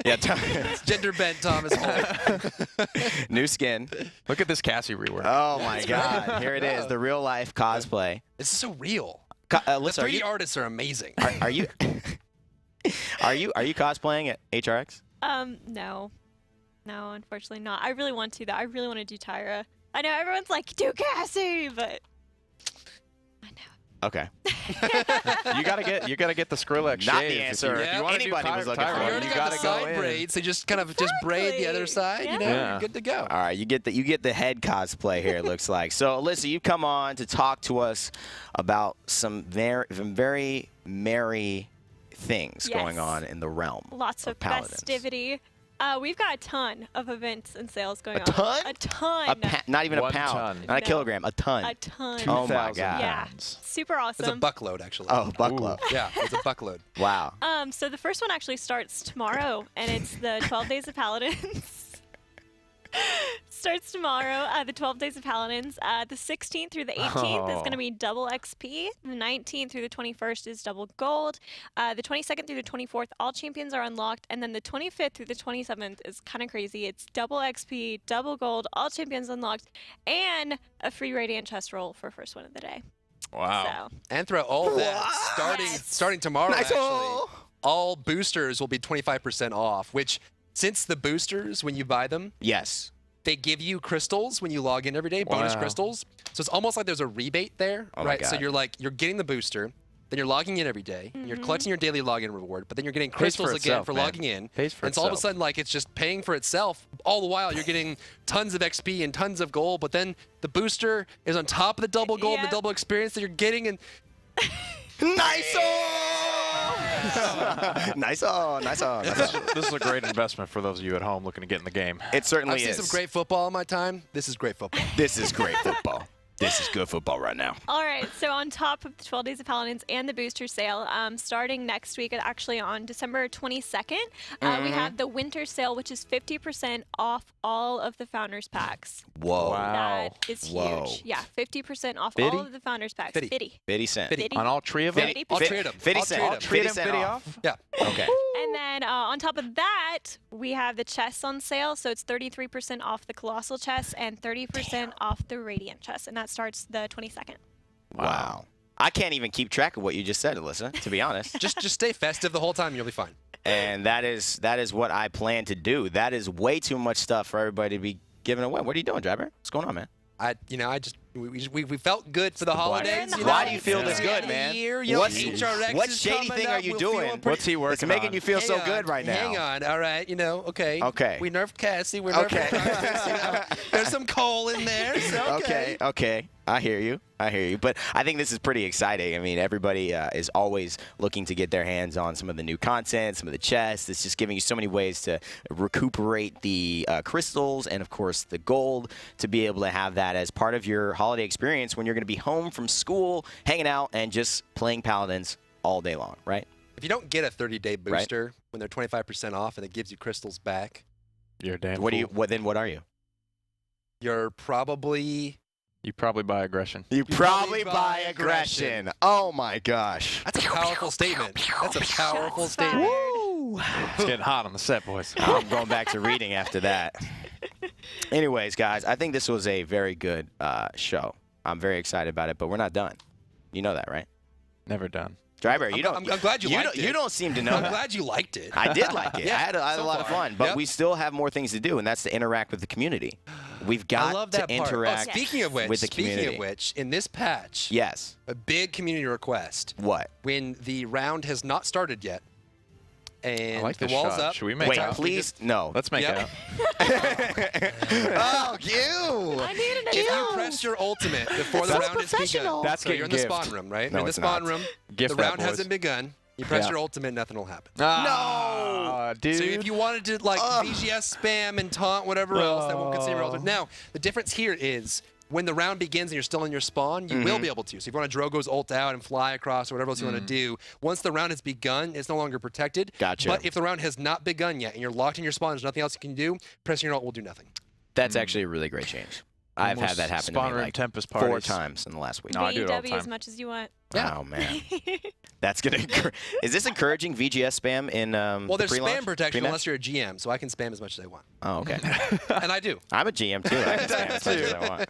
It's gender bent Thomas Holt. new skin. Look at this Cassie rework. Oh, my God. Here it is, the real-life cosplay. This is so real. Alyssa, The 3D artists are amazing. Are you are you cosplaying at HRX? No. No, unfortunately not. I really want to, though. I really want to do Tyra. I know everyone's like, do Cassie, but I know. Okay. you gotta get the Skrillex Not shave. the answer. If you wanna Anybody do was looking Tyra, for it. You already you got the gotta go side in. braids. They just kind of just braid the other side. You know, Yeah. you're good to go. All right, you get the head cosplay here. It looks like. So, Alyssa, you come on to talk to us about some very merry things going on in the realm. Lots of Paladins. festivity. We've got a ton of events and sales going on. ton? A ton. Not even a 1 pound. ton. Not a No. kilogram. A ton. A ton. Oh, my 2,000 God. Yeah. pounds. Super It's a awesome. buckload, actually. Oh, buckload. Yeah, it's a buckload. Wow. So the first one actually starts tomorrow, and it's the 12 Days of Paladins. Starts tomorrow, the 12 Days of Paladins. The 16th through the 18th is going to be double XP. The 19th through the 21st is double gold. The 22nd through the 24th, all champions are unlocked. And then the 25th through the 27th is kind of crazy. It's double XP, double gold, all champions unlocked, and a free Radiant chest roll for first one of the day. Wow. So, And throughout all that, starting tomorrow, Nice. actually, all boosters will be 25% off, which since the boosters, when you buy them, Yes. they give you crystals when you log in every day, bonus Wow. crystals. So it's almost like there's a rebate there, Oh my right? So God. you're getting the booster, then you're logging in every day, you're collecting your daily login reward, but then you're getting Pays for crystals again itself, for man. logging in. Pays for and so all of a itself. sudden, like, it's just paying for itself. All the while, you're getting tons of XP and tons of gold, but then the booster is on top of the double gold and the Yep. double experience that you're getting, and Nice. Nice. Nice. This is a great investment for those of you at home looking to get in the game. It certainly I've seen is. some great football in my time. This is great football. This is great football. This is good football right now. all right, so on top of the 12 Days of Paladins and the booster sale, starting next week, actually on December 22nd, we have the winter sale, which is 50% off all of the Founders Packs. Whoa. Wow. That is huge. Whoa. Yeah, 50% off 50? all of the Founders Packs. 50. 50. 50 cent. 50. On all three of them? 50. I'll trade them. 50 I'll cent. trade them. 50 cent off. Yeah. Okay. And then on top of that, we have the chests on sale. So it's 33% off the Colossal chest and 30% off the Radiant chest. And that starts the 22nd. Wow. I can't even keep track of what you just said, Alyssa, to be honest. Just stay festive the whole time. You'll be fine. And that is what I plan to do. That is way too much stuff for everybody to be giving away. What are you doing, Driver? What's going on, man? We felt good for the holidays. We're in the Why do you holidays. feel this good, Yeah. man? Year, you know, What's- HRX what is shady coming thing are up. you We're doing? feeling pretty- What's he working It's making on? you feel so Hang good on, right now. Hang on. All right. Okay. Okay. We nerfed Cassie. We're nerfing Okay. Practice, you know. There's some coal in there. So Okay. I hear you. But I think this is pretty exciting. I mean, everybody is always looking to get their hands on some of the new content, some of the chests. It's just giving you so many ways to recuperate the crystals and, of course, the gold to be able to have that as part of your holiday experience when you're going to be home from school, hanging out, and just playing Paladins all day long, right? If you don't get a 30-day booster when they're 25% off and it gives you crystals back, You're a damn What do fool. you? What are you? you're probably You probably buy aggression. You probably buy aggression. Oh my gosh. That's a powerful statement. That's a powerful statement. Woo! It's getting hot on the set, boys. I'm going back to reading after that. Anyways, guys, I think this was a very good show. I'm very excited about it, but we're not done. You know that, right? Never done. Dryberry, you don't. I'm glad you liked it. You don't seem to know. I'm that. glad you liked it. I did like it. Yeah, I had a so lot of far. fun, but Yep. we still have more things to do, and that's to interact with the community. We've got I love to that part. interact Speaking of which, with the community. in this patch, Yes. a big community request. What? When the round has not started yet, and I like the this wall's shot. up. Should we make Wait, out? please. No. Let's make Yep. out. Oh, you. I needed a If you no. press your ultimate before the That's round has professional. begun, That's so you're in the getting spawn gift. room, right? No, in the it's spawn not. room, Gift the that, round boys. hasn't begun. You press Yeah. your ultimate, nothing will happen. No, dude. So if you wanted to like VGS spam and taunt whatever else, that won't consider your ultimate. Now, the difference here is when the round begins and you're still in your spawn, you will be able to. So if you want to Drogo's ult out and fly across or whatever else you want to do, once the round has begun, it's no longer protected. Gotcha. But if the round has not begun yet and you're locked in your spawn, there's nothing else you can do, pressing your ult will do nothing. That's actually a really great change. I've had that happen to Spawn me room like Tempest 4 parties. times in the last week. No, I do it all the BW as time. much as you want. Yeah. Oh man, that's gonna. Is this encouraging VGS spam in Well, there's the pre-launch? spam protection Pre-match? unless you're a GM, so I can spam as much as I want. Oh, okay. And I do. I'm a GM too. I can spam as much as I want.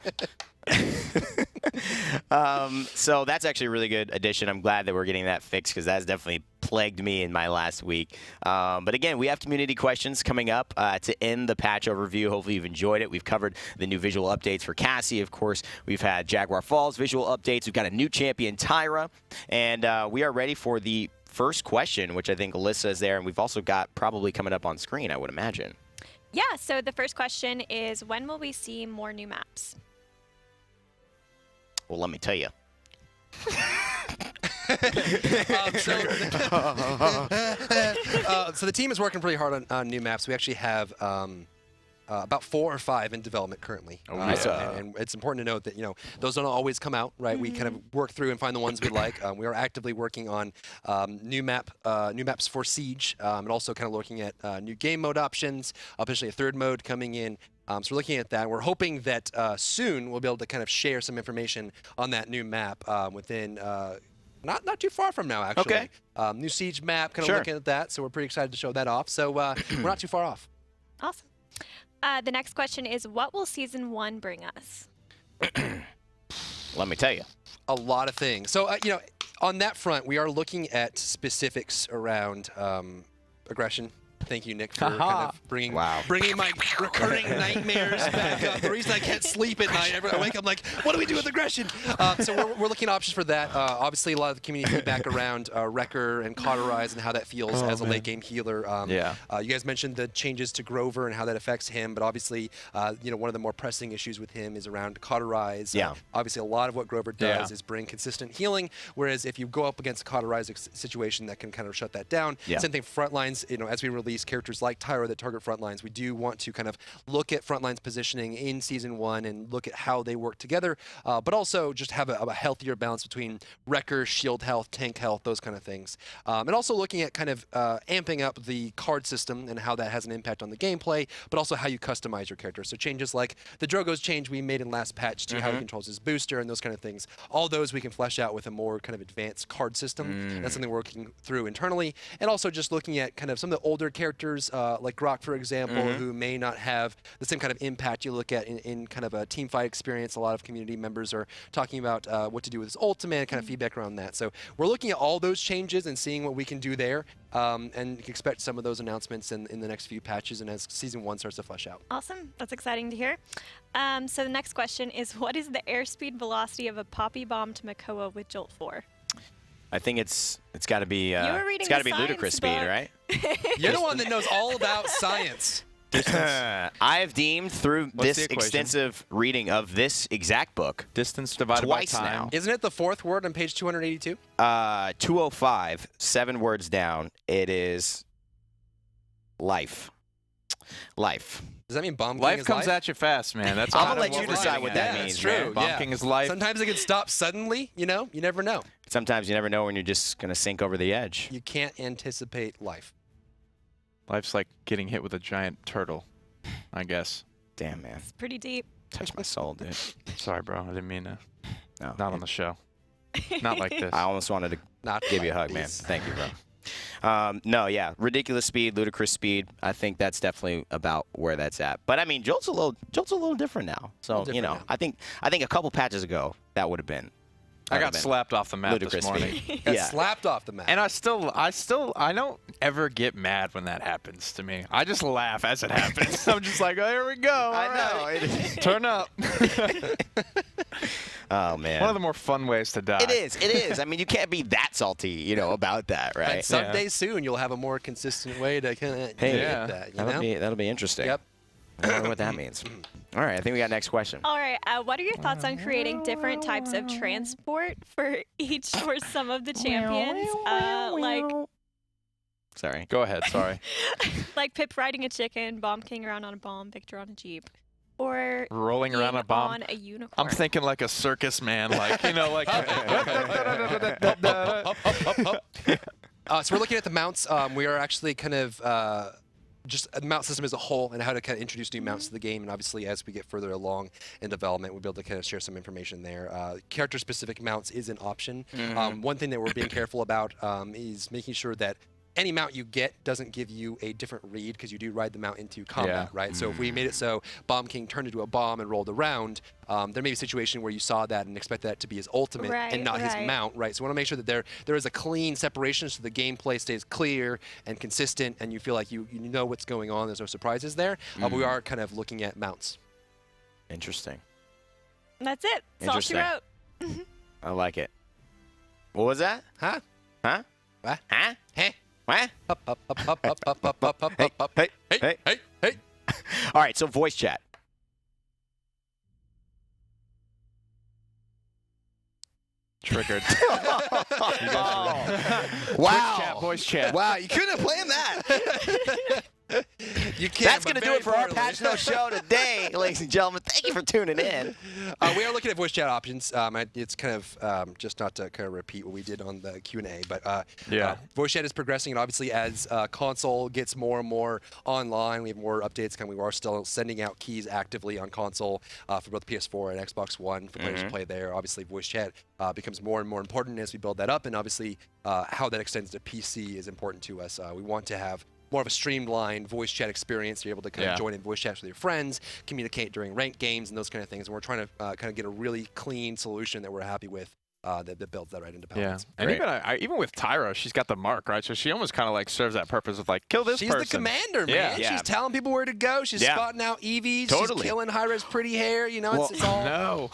So that's actually a really good addition. I'm glad that we're getting that fixed because that's definitely plagued me in my last week. But again, we have community questions coming up to end the patch overview. Hopefully you've enjoyed it. We've covered the new visual updates for Cassie. Of course, we've had Jaguar Falls visual updates. We've got a new champion, Tyra. And we are ready for the first question, which I think Alyssa is there. And we've also got probably coming up on screen, I would imagine. Yeah, so the first question is, when will we see more new maps? Well, let me tell you. So the team is working pretty hard on new maps. We actually have about 4 or 5 in development currently. And it's important to note that those don't always come out, right? We kind of work through and find the ones we like. We are actively working on new maps for Siege, and also kind of looking at new game mode options. Officially, a 3rd mode coming in. So we're looking at that. We're hoping that soon we'll be able to kind of share some information on that new map within. Not too far from now, actually. Okay. New Siege map, kind of Sure. looking at that. So we're pretty excited to show that off. So we're not too far off. Awesome. The next question is, what will Season 1 bring us? Let me tell you. A lot of things. So, on that front, we are looking at specifics around aggression. Thank you, Nick, for kind of bringing my recurring nightmares back up. The reason I can't sleep at night, I wake up like, what do we do with aggression? So we're looking at options for that. Obviously, a lot of the community feedback around Wrecker and Cauterize and how that feels as a late game healer. You guys mentioned the changes to Grover and how that affects him, but obviously, one of the more pressing issues with him is around Cauterize. Yeah. Obviously, a lot of what Grover does is bring consistent healing, whereas if you go up against a Cauterize situation, that can kind of shut that down. Yeah. Same thing for Frontlines. As we release characters like Tyra that target Frontlines, we do want to kind of look at Frontlines positioning in Season 1 and look at how they work together, but also just have a healthier balance between Wrecker, shield health, tank health, those kind of things. And also looking at kind of amping up the card system and how that has an impact on the gameplay, but also how you customize your character. So changes like the Drogo's change we made in last patch to how he controls his booster and those kind of things. All those we can flesh out with a more kind of advanced card system. That's something we're working through internally. And also just looking at kind of some of the older characters, like Grok, for example, who may not have the same kind of impact you look at in kind of a team fight experience. A lot of community members are talking about what to do with his ultimate, kind of feedback around that. So we're looking at all those changes and seeing what we can do there. And you can expect some of those announcements in the next few patches and as Season 1 starts to flesh out. Awesome. That's exciting to hear. So the next question is, what is the airspeed velocity of a Poppy Bomb to Makoa with Jolt 4? I think it's got to be reading it's got to the be ludicrous speed, science right? You're the one that knows all about science. I have deemed through What's this the equation? extensive reading of this exact book Distance divided twice by time. now. Isn't it the 4th word on page 282? 205, 7 words down. It is life. Life. Does that mean Bomb King Life is comes life? at you fast, man. That's I'm kind gonna of let you we're decide getting what at. that Yeah, means, it's true. man. Bomb Yeah. King is life. Sometimes it can stop suddenly, you never know. Sometimes you never know when you're just going to sink over the edge. You can't anticipate life. Life's like getting hit with a giant turtle, I guess. Damn, man. It's pretty deep. Touch my soul, dude. Sorry, bro. I didn't mean to. No, Not on the show. Not like this. I almost wanted to Not give you a like hug, man. this. Thank you, bro. No, yeah, ridiculous speed, ludicrous speed. I think that's definitely about where that's at. But I mean, Jolt's a little different now. So different now. I think a couple patches ago that would have been I got slapped off the map ludicrous this morning. feat. Got Yeah. slapped off the map. And I don't ever get mad when that happens to me. I just laugh as it happens. I'm just like, oh, here we go. I know. Turn up. Oh, man. One of the more fun ways to die. It is. I mean, you can't be that salty, about that, right? And someday soon you'll have a more consistent way to kind of yeah. get that. That'll be interesting. Yep. I don't know what that means. All right, I think we got next question. All right. What are your thoughts on creating different types of transport for some of the champions? Sorry. Go ahead. Sorry. Like Pip riding a chicken, Bomb King around on a bomb, Victor on a jeep, or Rolling around being a bomb. on a unicorn. I'm thinking like a circus man, like like. So we're looking at the mounts. We are actually kind of just the mount system as a whole and how to kind of introduce new mounts to the game. And obviously, as we get further along in development, we'll be able to kind of share some information there. Character-specific mounts is an option. One thing that we're being careful about is making sure that any mount you get doesn't give you a different read because you do ride the mount into combat, right? So if we made it so Bomb King turned into a bomb and rolled around, there may be a situation where you saw that and expect that to be his ultimate and not his mount, right? So we want to make sure that there is a clean separation so the gameplay stays clear and consistent and you feel like you know what's going on. There's no surprises there. But we are kind of looking at mounts. Interesting. That's it. That's all she wrote. I like it. What was that? Huh? Huh? What? Huh? Hey. What? Hey. Hey. All right, so voice chat. Triggered. Wow. Voice chat. Wow, you couldn't have planned that. You can't. That's going to do it for our Patch Note show today, ladies and gentlemen. Thank you for tuning in. We are looking at voice chat options. It's kind of just not to kind of repeat what we did on the Q&A, but voice chat is progressing, and obviously as console gets more and more online, we have more updates coming. We are still sending out keys actively on console for both PS4 and Xbox One for players to play there. Obviously, voice chat becomes more and more important as we build that up, and obviously how that extends to PC is important to us. We want to have more of a streamlined voice chat experience. You're able to kind of join in voice chats with your friends, communicate during ranked games and those kind of things. And we're trying to kind of get a really clean solution that we're happy with that builds that right into Paladins. Yeah, and even with Tyra, she's got the mark, right? So she almost kind of like serves that purpose of like, kill this person. She's the commander, man. Yeah. She's telling people where to go. She's spotting out EVs. Totally. She's killing Hi-Rez pretty hair. You know, it's all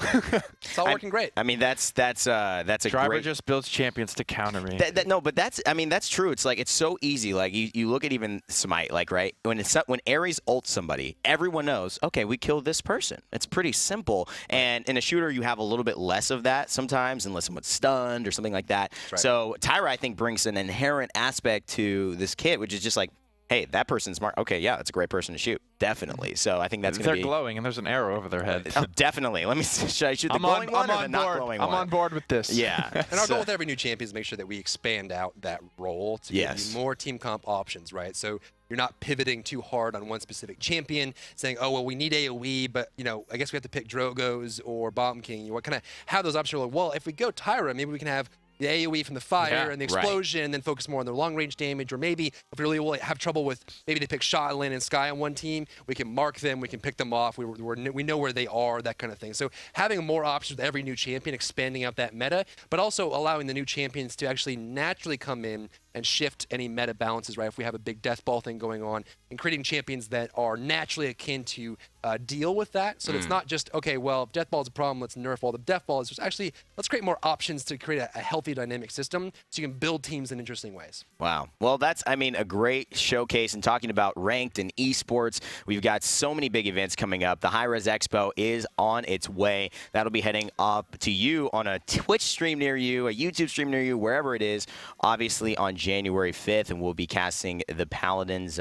it's all working great. I mean, that's a Driver great. just builds champions to counter me. No, but that's true. It's like it's so easy. Like you look at even Smite, like right when Ares ults somebody, everyone knows. Okay, we killed this person. It's pretty simple. And in a shooter, you have a little bit less of that sometimes, unless someone's stunned or something like that. Right. So Tyra, I think, brings an inherent aspect to this kit, which is just like, hey, that person's smart. Okay, yeah, that's a great person to shoot. Definitely. So I think that's going to be... They're glowing, and there's an arrow over their head. Oh, definitely. Let me see. Should I shoot the glowing one or the not glowing one? I'm on board with this. Yeah. And our goal with every new champion is make sure that we expand out that role to give Yes. you more team comp options, right? So you're not pivoting too hard on one specific champion, saying, oh, well, we need AoE, but, you know, I guess we have to pick Drogos or Bomb King. You kind of have those options. Like, well, if we go Tyra, maybe we can have the AoE from the fire and the explosion, and then focus more on their long-range damage. Or maybe if we really will have trouble with, maybe they pick Shotland and Sky on one team, we can mark them, we can pick them off, we know where they are, that kind of thing. So having more options with every new champion, expanding out that meta, but also allowing the new champions to actually naturally come in and shift any meta balances, right? If we have a big death ball thing going on, and creating champions that are naturally akin to deal with that. So it's not just, okay, well, if death ball is a problem, let's nerf all the death balls. Just actually, let's create more options to create a healthy dynamic system so you can build teams in interesting ways. Wow. Well, that's, I mean, a great showcase. And talking about ranked and esports, we've got so many big events coming up. The Hi-Rez Expo is on its way. That'll be heading up to you on a Twitch stream near you, a YouTube stream near you, wherever it is, obviously on January 5th. And we'll be casting the Paladins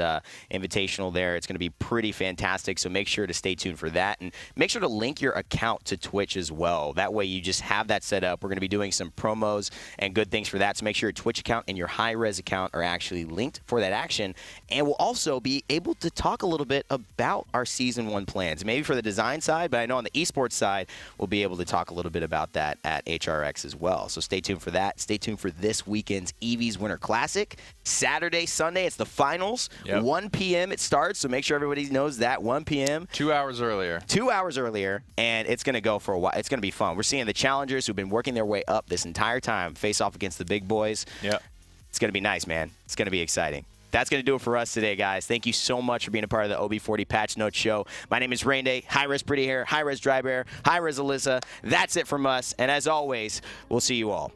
Invitational there. It's going to be pretty fantastic. So make sure to stay tuned for that. And make sure to link your account to Twitch as well. That way you just have that set up. We're going to be doing some promos and good things for that. So make sure your Twitch account and your Hi-Rez account are actually linked for that action. And we'll also be able to talk a little bit about our Season 1 plans. Maybe for the design side, but I know on the esports side, we'll be able to talk a little bit about that at HRX as well. So stay tuned for that. Stay tuned for this weekend's EVs Winter Classic. Classic. Saturday, Sunday, it's the finals. Yep. 1 p.m. it starts, so make sure everybody knows that. 1 p.m. 2 hours earlier. 2 hours earlier, and it's going to go for a while. It's going to be fun. We're seeing the challengers who've been working their way up this entire time face off against the big boys. Yep. It's going to be nice, man. It's going to be exciting. That's going to do it for us today, guys. Thank you so much for being a part of the OB40 Patch Notes Show. My name is Rain Day. Hi-Rez Pretty Hair. Hi-Rez Dry Bear. Hi-Rez Alyssa. That's it from us. And as always, we'll see you all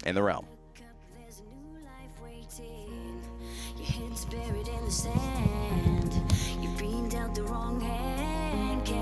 in the realm. There's a new life waiting. Your head's buried in the sand. You've been dealt the wrong hand.